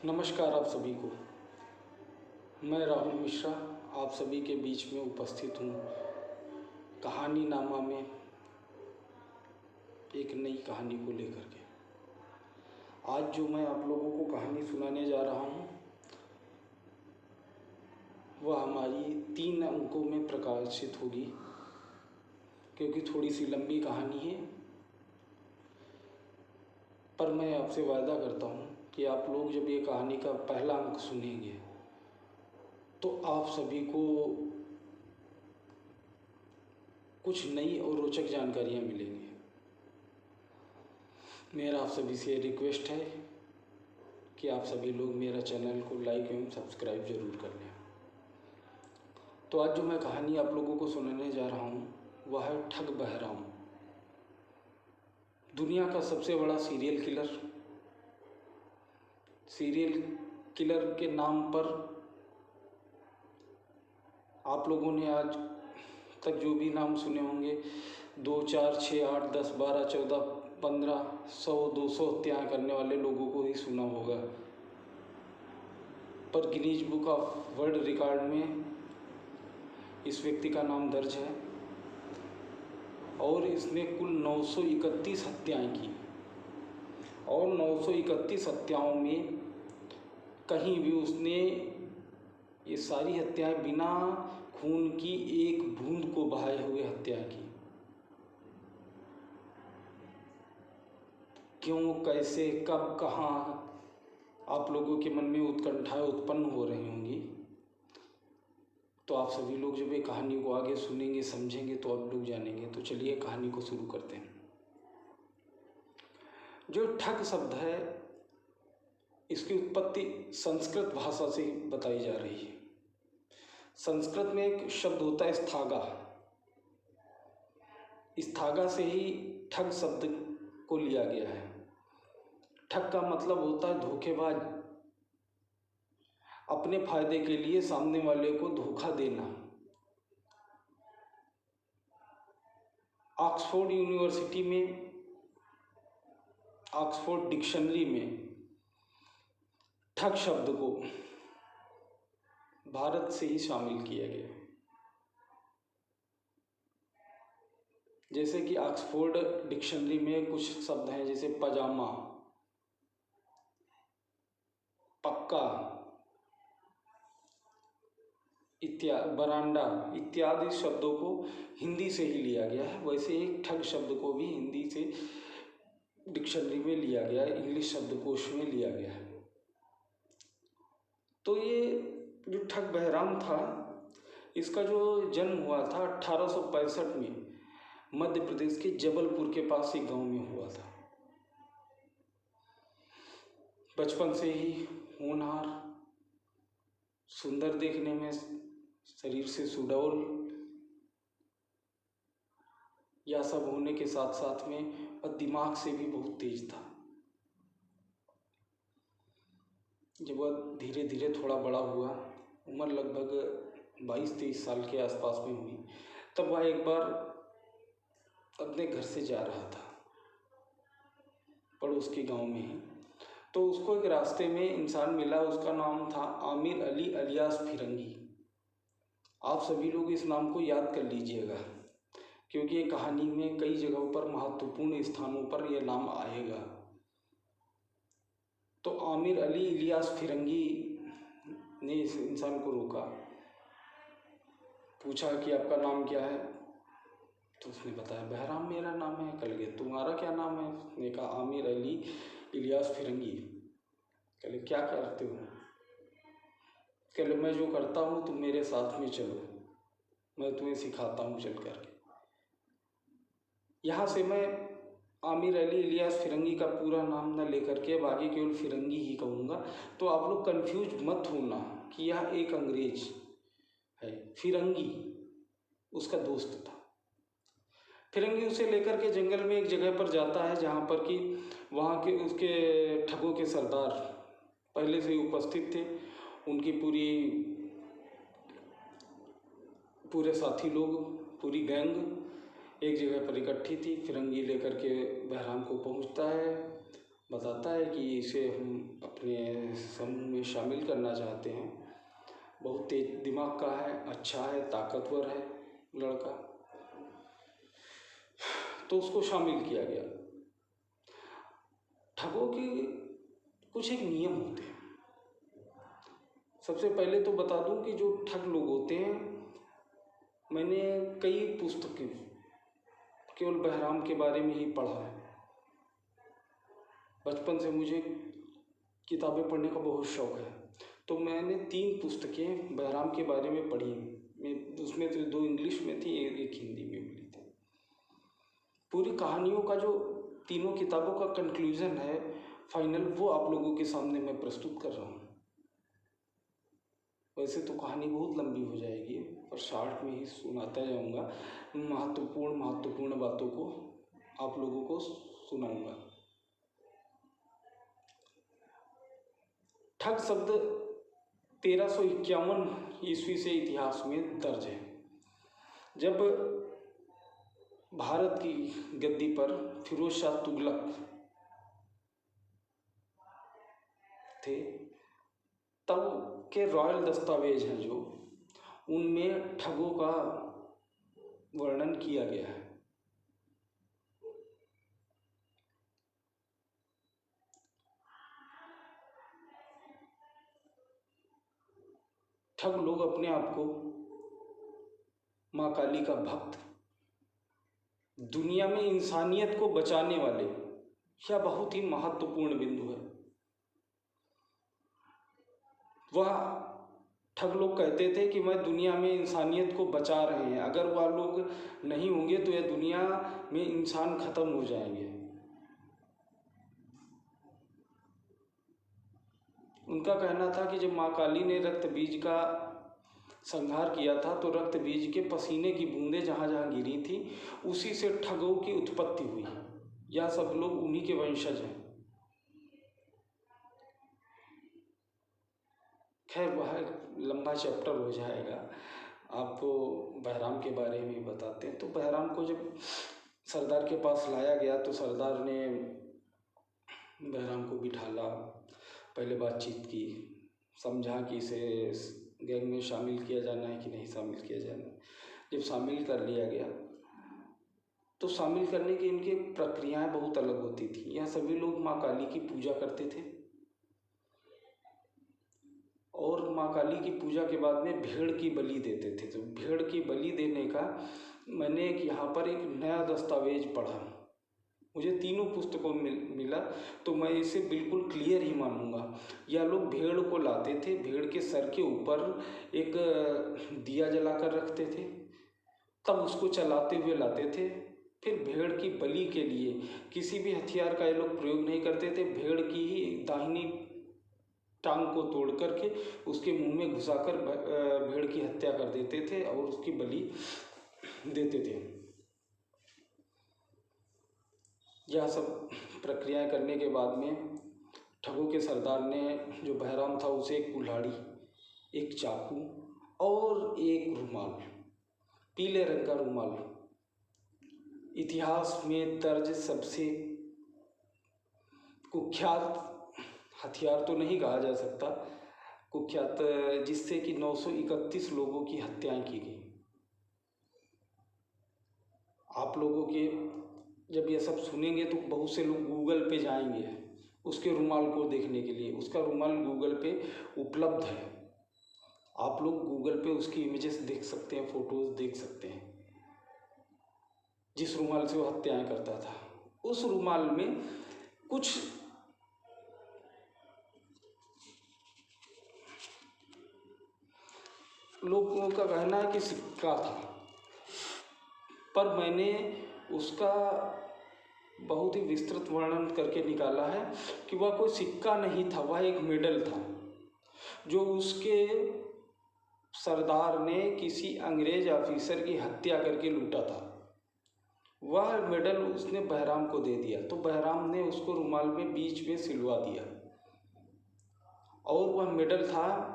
नमस्कार आप सभी को। मैं राहुल मिश्रा आप सभी के बीच में उपस्थित हूँ कहानी नामा में एक नई कहानी को लेकर के। आज जो मैं आप लोगों को कहानी सुनाने जा रहा हूँ वह हमारी 3 अंकों में प्रकाशित होगी, क्योंकि थोड़ी सी लंबी कहानी है। पर मैं आपसे वादा करता हूँ कि आप लोग जब ये कहानी का पहला अंक सुनेंगे तो आप सभी को कुछ नई और रोचक जानकारियाँ मिलेंगी। मेरा आप सभी से रिक्वेस्ट है कि आप सभी लोग मेरा चैनल को लाइक एवं सब्सक्राइब जरूर कर लें। तो आज जो मैं कहानी आप लोगों को सुनाने जा रहा हूँ वह है ठग बहराम। दुनिया का सबसे बड़ा सीरियल किलर के नाम पर आप लोगों ने आज तक जो भी नाम सुने होंगे 2, 4, 6, 8, 10, 12, 14, 15, 100, 200 हत्याएं करने वाले लोगों को ही सुना होगा। पर Guinness book of world record में इस व्यक्ति का नाम दर्ज है और इसने कुल 931 हत्याएं की और 931 हत्याओं में कहीं भी उसने ये सारी हत्याएं बिना खून की एक बूंद को बहाए हुए हत्या की। क्यों, कैसे, कब, कहाँ आप लोगों के मन में उत्कंठाएं उत्पन्न हो रही होंगी। तो आप सभी लोग जब ये कहानी को आगे सुनेंगे समझेंगे तो आप लोग जानेंगे। तो चलिए कहानी को शुरू करते हैं। जो ठग शब्द है इसकी उत्पत्ति संस्कृत भाषा से बताई जा रही है। संस्कृत में एक शब्द होता है स्थागा। स्थागा से ही ठग शब्द को लिया गया है। ठग का मतलब होता है धोखेबाज, अपने फायदे के लिए सामने वाले को धोखा देना। ऑक्सफोर्ड यूनिवर्सिटी में ऑक्सफोर्ड डिक्शनरी में ठग शब्द को भारत से ही शामिल किया गया। जैसे कि ऑक्सफोर्ड डिक्शनरी में कुछ शब्द हैं जैसे पजामा, पक्का, बरांडा इत्यादि शब्दों को हिंदी से ही लिया गया है। वैसे एक ठग शब्द को भी हिंदी से डिक्शनरी में लिया गया है, इंग्लिश शब्दकोश में लिया गया है। तो ये जो ठग बहराम था इसका जो जन्म हुआ था 1865 में मध्य प्रदेश के जबलपुर के पास एक गांव में हुआ था। बचपन से ही होनहार, सुंदर देखने में, शरीर से सुडौल, यह सब होने के साथ साथ में और दिमाग से भी बहुत तेज था। जब वह धीरे धीरे थोड़ा बड़ा हुआ, उम्र लगभग 22-23 साल के आसपास में हुई, तब वह एक बार अपने घर से जा रहा था पड़ोस के गांव में ही। तो उसको एक रास्ते में इंसान मिला, उसका नाम था आमिर अली अलियास फिरंगी। आप सभी लोग इस नाम को याद कर लीजिएगा क्योंकि ये कहानी में कई जगहों पर महत्वपूर्ण स्थानों पर यह नाम आएगा। तो आमिर अली इलियास फिरंगी ने इस इंसान को रोका, पूछा कि आपका नाम क्या है। तो उसने बताया बहराम मेरा नाम है। कल गए तुम्हारा क्या नाम है? उसने कहा आमिर अली इलियास फिरंगी। कल क्या करते हो? कल मैं जो करता हूँ तुम मेरे साथ में चलो, मैं तुम्हें सिखाता हूँ चल करके। यहाँ से मैं आमिर अली इलियास फिरंगी का पूरा नाम न लेकर के अब आगे केवल फिरंगी ही कहूँगा। तो आप लोग कंफ्यूज मत होना कि यह एक अंग्रेज है। फिरंगी उसका दोस्त था। फिरंगी उसे लेकर के जंगल में एक जगह पर जाता है जहाँ पर कि वहाँ के उसके ठगों के सरदार पहले से ही उपस्थित थे। उनकी पूरे साथी लोग, पूरी गैंग एक जगह पर इकट्ठी थी। फिरंगी लेकर के बहराम को पहुँचता है, बताता है कि इसे हम अपने समूह में शामिल करना चाहते हैं। बहुत तेज दिमाग का है, अच्छा है, ताकतवर है लड़का, तो उसको शामिल किया गया। ठगों के कुछ एक नियम होते हैं। सबसे पहले तो बता दूं कि जो ठग लोग होते हैं, मैंने कई पुस्तकें केवल बहराम के बारे में ही पढ़ा है। बचपन से मुझे किताबें पढ़ने का बहुत शौक है, तो मैंने 3 पुस्तकें बहराम के बारे में पढ़ी। उसमें तो 2 इंग्लिश में थी, एक हिंदी में मिली थी। पूरी कहानियों का जो तीनों किताबों का कंक्लूजन है फाइनल, वो आप लोगों के सामने मैं प्रस्तुत कर रहा हूँ। वैसे तो कहानी बहुत लंबी हो जाएगी, पर शॉर्ट में ही सुनाता जाऊँगा। महत्वपूर्ण बातों को आप लोगों को सुनाऊँगा। ठग शब्द 1351 ईस्वी से इतिहास में दर्ज है। जब भारत की गद्दी पर फिरोज शाह तुगलक थे, तब के रॉयल दस्तावेज हैं जो, उनमें ठगों का वर्णन किया गया है। ठग लोग अपने आप को माँ काली का भक्त, दुनिया में इंसानियत को बचाने वाले, यह बहुत ही महत्वपूर्ण बिंदु है। वह ठग लोग कहते थे कि वह दुनिया में इंसानियत को बचा रहे हैं, अगर वह लोग नहीं होंगे तो यह दुनिया में इंसान खत्म हो जाएंगे। उनका कहना था कि जब माँ काली ने रक्त बीज का संहार किया था, तो रक्त बीज के पसीने की बूंदें जहाँ जहाँ गिरी थी, उसी से ठगों की उत्पत्ति हुई। यह सब लोग उन्हीं के वंशज हैं। खैर, वह लंबा चैप्टर हो जाएगा। आपको बहराम के बारे में बताते हैं। तो बहराम को जब सरदार के पास लाया गया, तो सरदार ने बहराम को बिठाला, पहले बातचीत की, समझा कि इसे गैंग में शामिल किया जाना है कि नहीं शामिल किया जाना है। जब शामिल कर लिया गया, तो शामिल करने की इनकी प्रक्रियाएं बहुत अलग होती थी। यह सभी लोग माँ काली की पूजा करते थे, और माँ काली की पूजा के बाद में भेड़ की बलि देते थे। तो भेड़ की बलि देने का मैंने यहाँ पर एक नया दस्तावेज पढ़ा, मुझे तीनों पुस्तकों में मिला, तो मैं इसे बिल्कुल क्लियर ही मानूंगा। यह लोग भेड़ को लाते थे, भेड़ के सर के ऊपर एक दिया जलाकर रखते थे, तब उसको चलाते हुए लाते थे। फिर भेड़ की बलि के लिए किसी भी हथियार का ये लोग प्रयोग नहीं करते थे, भेड़ की ही दाहिनी टांग को तोड़ करके उसके मुंह में घुसाकर भेड़ की हत्या कर देते थे और उसकी बलि देते थे। यह सब प्रक्रियाएं करने के बाद में ठगों के सरदार ने, जो बहराम था, उसे एक कुल्हाड़ी, एक चाकू और एक रुमाल, पीले रंग का रुमाल, इतिहास में दर्ज सबसे कुख्यात हथियार तो नहीं कहा जा सकता, कुख्यात, जिससे कि 931 लोगों की हत्याएं की गई। आप लोगों के जब ये सब सुनेंगे तो बहुत से लोग गूगल पे जाएंगे उसके रुमाल को देखने के लिए। उसका रुमाल गूगल पे उपलब्ध है, आप लोग गूगल पे उसकी इमेजेस देख सकते हैं, फोटोज देख सकते हैं। जिस रुमाल से वो हत्याएं करता था, उस रुमाल में कुछ लोगों का कहना है कि सिक्का था, पर मैंने उसका बहुत ही विस्तृत वर्णन करके निकाला है कि वह कोई सिक्का नहीं था, वह एक मेडल था, जो उसके सरदार ने किसी अंग्रेज ऑफिसर की हत्या करके लूटा था। वह मेडल उसने बहराम को दे दिया, तो बहराम ने उसको रुमाल में बीच में सिलवा दिया। और वह मेडल था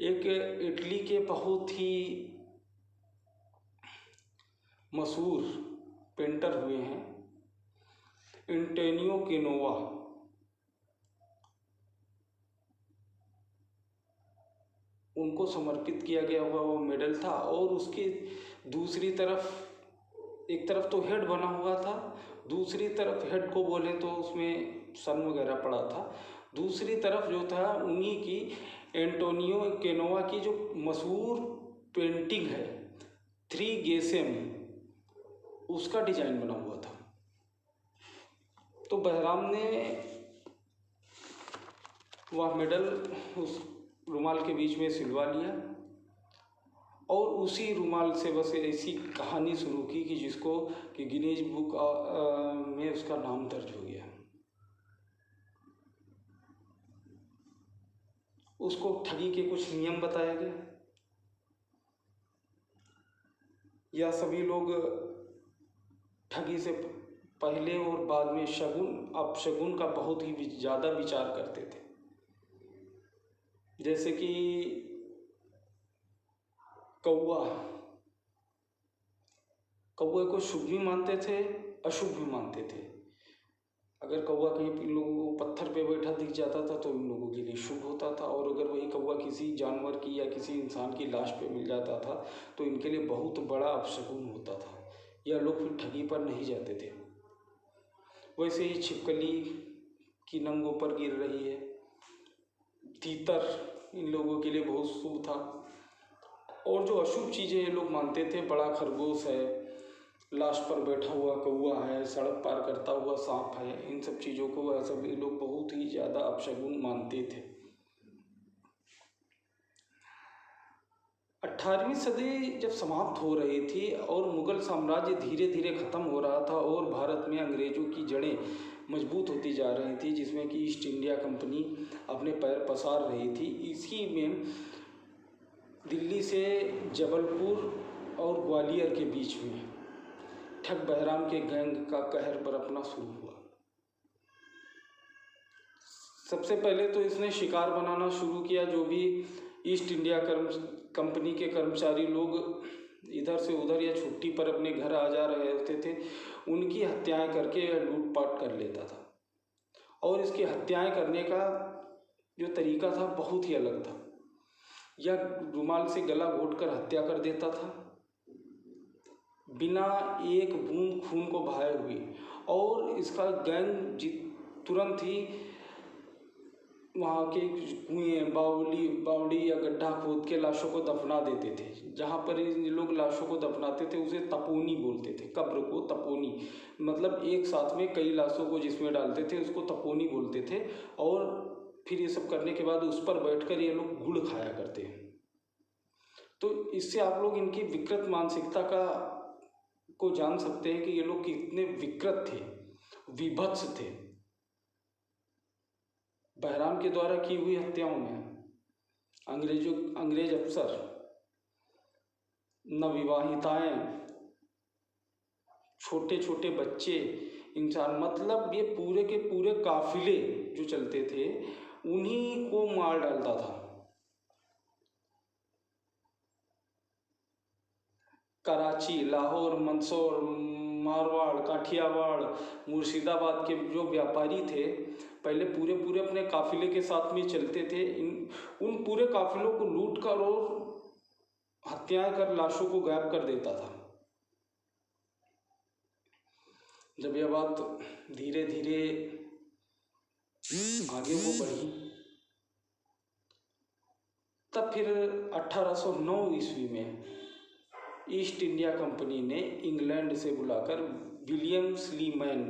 एक इटली के बहुत ही मशहूर पेंटर हुए हैं, एंटोनियो गेनोवा, उनको समर्पित किया गया हुआ वो मेडल था। और उसकी दूसरी तरफ, एक तरफ तो हेड बना हुआ था, दूसरी तरफ हेड को बोले तो उसमें सन वगैरह पड़ा था, दूसरी तरफ जो था उन्हीं की एंटोनियो केनोवा की जो मशहूर पेंटिंग है थ्री गेसेम, उसका डिजाइन बना हुआ था। तो बहराम ने वह मेडल उस रुमाल के बीच में सिलवा लिया और उसी रुमाल से बस ऐसी कहानी शुरू की कि जिसको कि गिनीज बुक में उसका नाम दर्ज हो गया। उसको ठगी के कुछ नियम बताया गया। या सभी लोग ठगी से पहले और बाद में शगुन अपशगुन का बहुत ही ज़्यादा विचार करते थे। जैसे कि कौवे को शुभ भी मानते थे, अशुभ भी मानते थे। अगर कौवा कहीं इन लोगों को पत्थर पे बैठा दिख जाता था तो इन लोगों के लिए शुभ होता था, और अगर वही कौवा किसी जानवर की या किसी इंसान की लाश पे मिल जाता था तो इनके लिए बहुत बड़ा अपशगुन होता था। यह लोग फिर ठगी पर नहीं जाते थे। वैसे ही छिपकली की नंगों पर गिर रही है, तीतर इन लोगों के लिए बहुत शुभ था। और जो अशुभ चीज़ें ये लोग मानते थे, बड़ा खरगोश है, लाश पर बैठा हुआ कौवा है, सड़क पार करता हुआ सांप है, इन सब चीज़ों को सभी लोग बहुत ही ज़्यादा अपशगुन मानते थे। 18वीं सदी जब समाप्त हो रही थी और मुगल साम्राज्य धीरे धीरे ख़त्म हो रहा था और भारत में अंग्रेज़ों की जड़ें मजबूत होती जा रही थी, जिसमें कि ईस्ट इंडिया कंपनी अपने पैर पसार रही थी, इसी में दिल्ली से जबलपुर और ग्वालियर के बीच में ठग बहराम के गैंग का कहर बरपना शुरू हुआ। सबसे पहले तो इसने शिकार बनाना शुरू किया। जो भी ईस्ट इंडिया कंपनी के कर्मचारी लोग इधर से उधर या छुट्टी पर अपने घर आ जा रहे होते थे, उनकी हत्याएं करके लूटपाट कर लेता था। और इसकी हत्याएं करने का जो तरीका था बहुत ही अलग था। यह रुमाल से गला घोंटकर हत्या कर देता था बिना एक बूंद खून को बहाए हुए, और इसका गैंग तुरंत ही वहाँ के कुएं, बावड़ी या गड्ढा खोद के लाशों को दफना देते थे। जहाँ पर इन लोग लाशों को दफनाते थे उसे तपोनी बोलते थे। कब्र को तपोनी, मतलब एक साथ में कई लाशों को जिसमें डालते थे उसको तपोनी बोलते थे। और फिर ये सब करने के बाद उस पर बैठकर ये लोग गुड़ खाया करते हैं। तो इससे आप लोग इनकी विकृत मानसिकता को जान सकते हैं कि ये लोग कितने विकृत थे, विभत्स थे। बहराम के द्वारा की हुई हत्याओं में अंग्रेज अफसर, नवविवाहिताएं, छोटे छोटे बच्चे, इंसान, मतलब ये पूरे के पूरे काफिले जो चलते थे उन्हीं को मार डालता था। कराची, लाहौर, मंदसौर, मारवाड़, काठियावाड़, मुर्शिदाबाद के जो व्यापारी थे पहले पूरे पूरे अपने काफिले के साथ में चलते थे। उन पूरे काफिलों को लूट कर और हत्याएं कर लाशों को गायब कर देता था। जब यह बात धीरे धीरे आगे वो बढ़ी, तब फिर 1809 ईस्वी में ईस्ट इंडिया कंपनी ने इंग्लैंड से बुलाकर विलियम स्लीमैन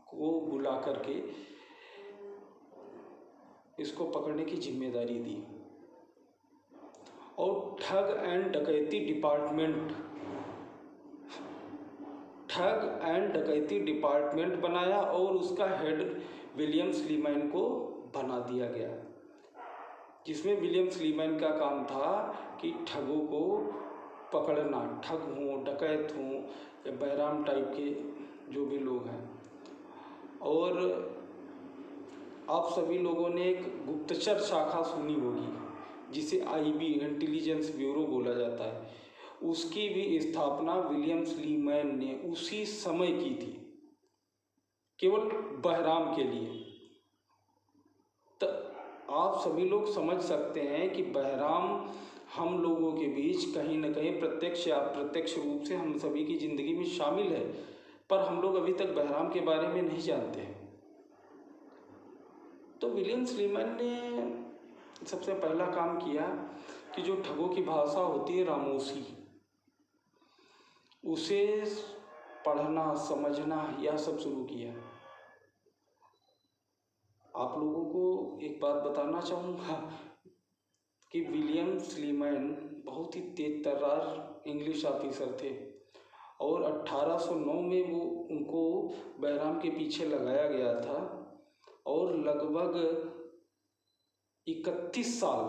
को बुला करके इसको पकड़ने की जिम्मेदारी दी और ठग एंड डकैती डिपार्टमेंट बनाया और उसका हेड विलियम स्लीमैन को बना दिया गया, जिसमें विलियम स्लीमैन का काम था कि ठगों को पकड़ना, ठग हों, डकैत हों या बहराम टाइप के जो भी लोग हैं। और आप सभी लोगों ने एक गुप्तचर शाखा सुनी होगी जिसे आईबी, इंटेलिजेंस ब्यूरो बोला जाता है, उसकी भी स्थापना विलियम स्लीमैन ने उसी समय की थी, केवल बहराम के लिए। आप सभी लोग समझ सकते हैं कि बहराम हम लोगों के बीच कहीं न कहीं प्रत्यक्ष या अप्रत्यक्ष रूप से हम सभी की ज़िंदगी में शामिल है, पर हम लोग अभी तक बहराम के बारे में नहीं जानते हैं। तो विलियम स्लीमैन ने सबसे पहला काम किया कि जो ठगों की भाषा होती है रामोसी, उसे पढ़ना समझना यह सब शुरू किया। आप लोगों को एक बात बताना चाहूँगा कि विलियम स्लीमैन बहुत ही तेज तर्रार इंग्लिश ऑफिसर थे और 1809 में वो उनको बहराम के पीछे लगाया गया था और लगभग 31 साल,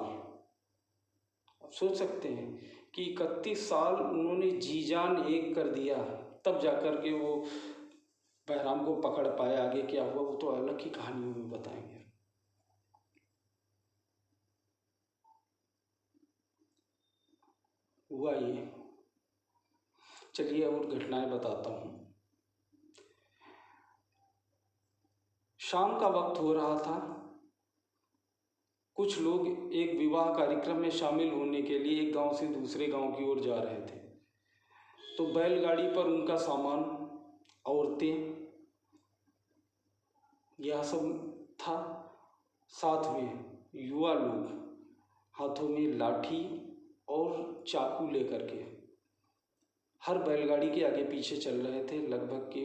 आप सोच सकते हैं कि 31 साल उन्होंने जी जान एक कर दिया, तब जाकर के वो बहराम को पकड़ पाए। आगे क्या हुआ वो तो अलग ही कहानियों में बताएंगे। हुआ ये, चलिए और घटनाएं बताता हूँ। शाम का वक्त हो रहा था। कुछ लोग एक विवाह कार्यक्रम में शामिल होने के लिए एक गांव से दूसरे गांव की ओर जा रहे थे। तो बैलगाड़ी पर उनका सामान, औरतें, यह सब था। साथ में युवा लोग हाथों में लाठी और चाकू लेकर के हर बैलगाड़ी के आगे पीछे चल रहे थे। लगभग के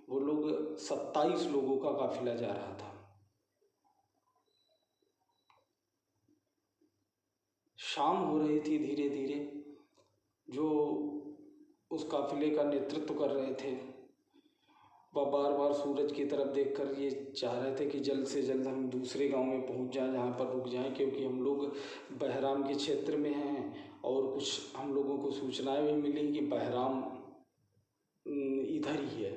वो लोग 27 लोगों का काफिला जा रहा था। शाम हो रही थी धीरे धीरे। जो उस काफिले का नेतृत्व कर रहे थे वह बार बार सूरज की तरफ देखकर ये चाह रहे थे कि जल्द से जल्द हम दूसरे गांव में पहुंच जाएं, जहां पर रुक जाएं, क्योंकि हम लोग बहराम के क्षेत्र में हैं और कुछ हम लोगों को सूचनाएं भी मिली कि बहराम इधर ही है।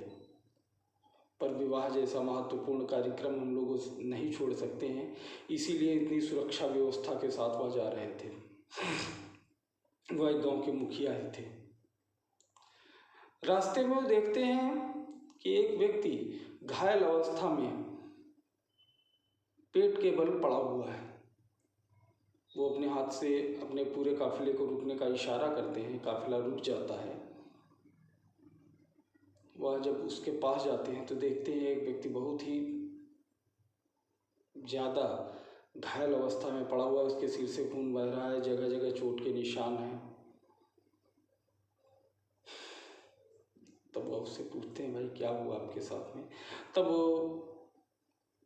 पर विवाह जैसा महत्वपूर्ण कार्यक्रम हम लोग नहीं छोड़ सकते हैं, इसीलिए इतनी सुरक्षा व्यवस्था के साथ वह जा रहे थे। वह एक गांव के मुखिया ही थे। रास्ते में वो देखते हैं कि एक व्यक्ति घायल अवस्था में पेट के बल पड़ा हुआ है। वो अपने हाथ से अपने पूरे काफिले को रुकने का इशारा करते हैं। काफिला रुक जाता है। वह जब उसके पास जाते हैं तो देखते हैं एक व्यक्ति बहुत ही ज़्यादा घायल अवस्था में पड़ा हुआ है। उसके सिर से खून बह रहा है, जगह जगह चोट के निशान हैं। तब वह उससे पूछते हैं, भाई क्या हुआ आपके साथ में? तब वो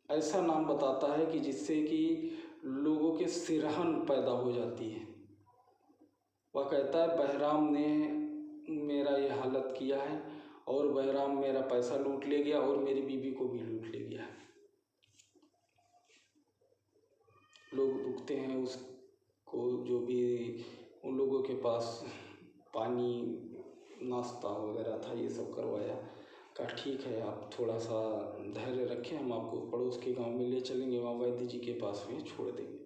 ऐसा नाम बताता है कि जिससे कि लोगों के सिरहन पैदा हो जाती है। वह कहता है बहराम ने मेरा ये हालत किया है और बहराम मेरा पैसा लूट ले गया और मेरी बीवी को भी लूट ले गया। लोग रुकते हैं, उसको जो भी उन लोगों के पास पानी नाश्ता वगैरह था ये सब करवाया। कहा ठीक है, आप थोड़ा सा धैर्य रखें, हम आपको पड़ोस के गांव में ले चलेंगे, वहाँ वैद्य जी के पास में छोड़ देंगे।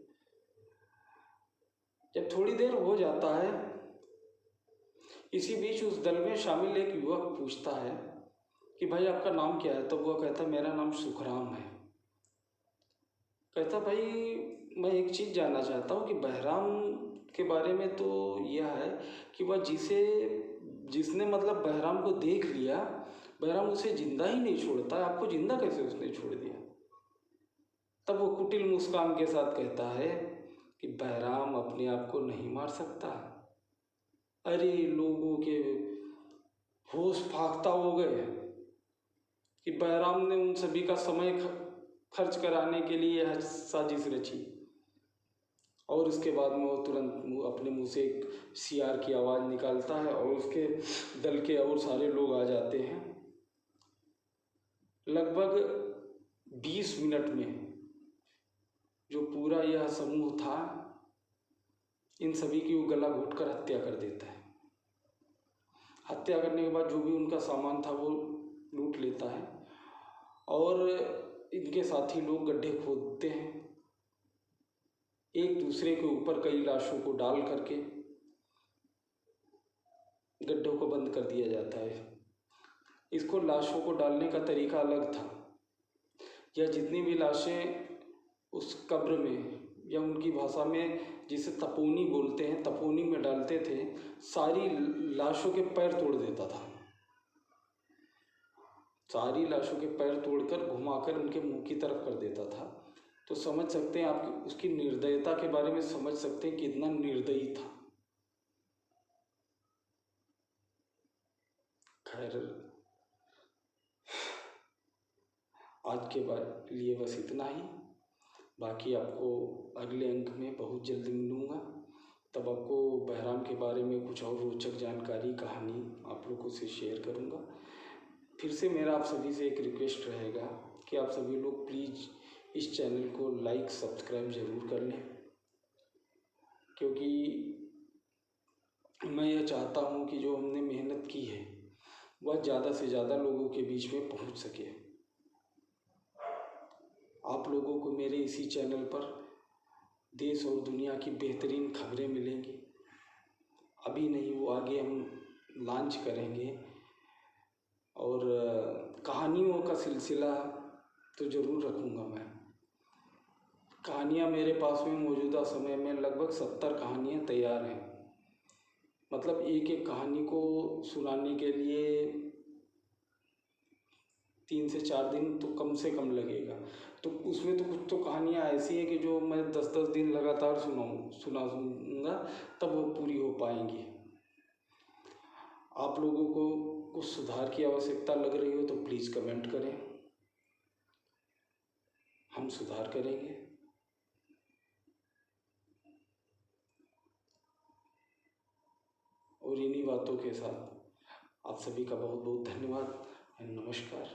जब थोड़ी देर हो जाता है, इसी बीच उस दल में शामिल एक युवक पूछता है कि भाई आपका नाम क्या है? तब वह कहता मेरा नाम सुखराम है। कहता भाई मैं एक चीज़ जानना चाहता हूँ कि बहराम के बारे में तो यह है कि वह जिसने मतलब बहराम को देख लिया, बहराम उसे जिंदा ही नहीं छोड़ता, आपको जिंदा कैसे उसने छोड़ दिया? तब वो कुटिल मुस्कान के साथ कहता है कि बहराम अपने आप को नहीं मार सकता। अरे लोगों के होश फाख्ता हो गए कि बहराम ने उन सभी का समय खर्च कराने के लिए यह साजिश रची। और उसके बाद में वो तुरंत अपने मुंह से एक सियार की आवाज़ निकालता है और उसके दल के और सारे लोग आ जाते हैं। लगभग 20 मिनट में जो पूरा यह समूह था, इन सभी की वो गला घोटकर हत्या कर देता है। हत्या करने के बाद जो भी उनका सामान था वो लूट लेता है और इनके साथी लोग गड्ढे खोदते हैं। एक दूसरे के ऊपर कई लाशों को डाल करके गड्ढों को बंद कर दिया जाता है। इसको लाशों को डालने का तरीका अलग था। यह जितनी भी लाशें उस कब्र में या उनकी भाषा में जिसे तपोनी बोलते हैं, तपोनी में डालते थे, सारी लाशों के पैर तोड़ देता था। सारी लाशों के पैर तोड़कर घुमाकर उनके मुंह की तरफ कर देता था। तो समझ सकते हैं आप उसकी निर्दयता के बारे में, समझ सकते हैं कितना निर्दयी था। खैर, आज के लिए बस इतना ही। बाकी आपको अगले अंक में बहुत जल्दी मिलूँगा, तब आपको बहराम के बारे में कुछ और रोचक जानकारी, कहानी आप लोगों से शेयर करूँगा। फिर से मेरा आप सभी से एक रिक्वेस्ट रहेगा कि आप सभी लोग प्लीज़ इस चैनल को लाइक सब्सक्राइब ज़रूर कर लें, क्योंकि मैं यह चाहता हूँ कि जो हमने मेहनत की है वह ज़्यादा से ज़्यादा लोगों के बीच में पहुँच सके। आप लोगों को मेरे इसी चैनल पर देश और दुनिया की बेहतरीन खबरें मिलेंगी। अभी नहीं, वो आगे हम लॉन्च करेंगे। और कहानियों का सिलसिला तो ज़रूर रखूँगा मैं। कहानियाँ मेरे पास में मौजूदा समय में लगभग 70 कहानियाँ तैयार हैं। मतलब एक एक कहानी को सुनाने के लिए 3 से 4 दिन तो कम से कम लगेगा। तो उसमें तो कुछ तो कहानियाँ ऐसी हैं कि जो मैं 10-10 दिन लगातार सुनाऊँगा, तब वो पूरी हो पाएंगी। आप लोगों को कुछ सुधार की आवश्यकता लग रही हो तो प्लीज़ कमेंट करें, हम सुधार करेंगे। और इन्हीं बातों के साथ आप सभी का बहुत बहुत धन्यवाद। नमस्कार।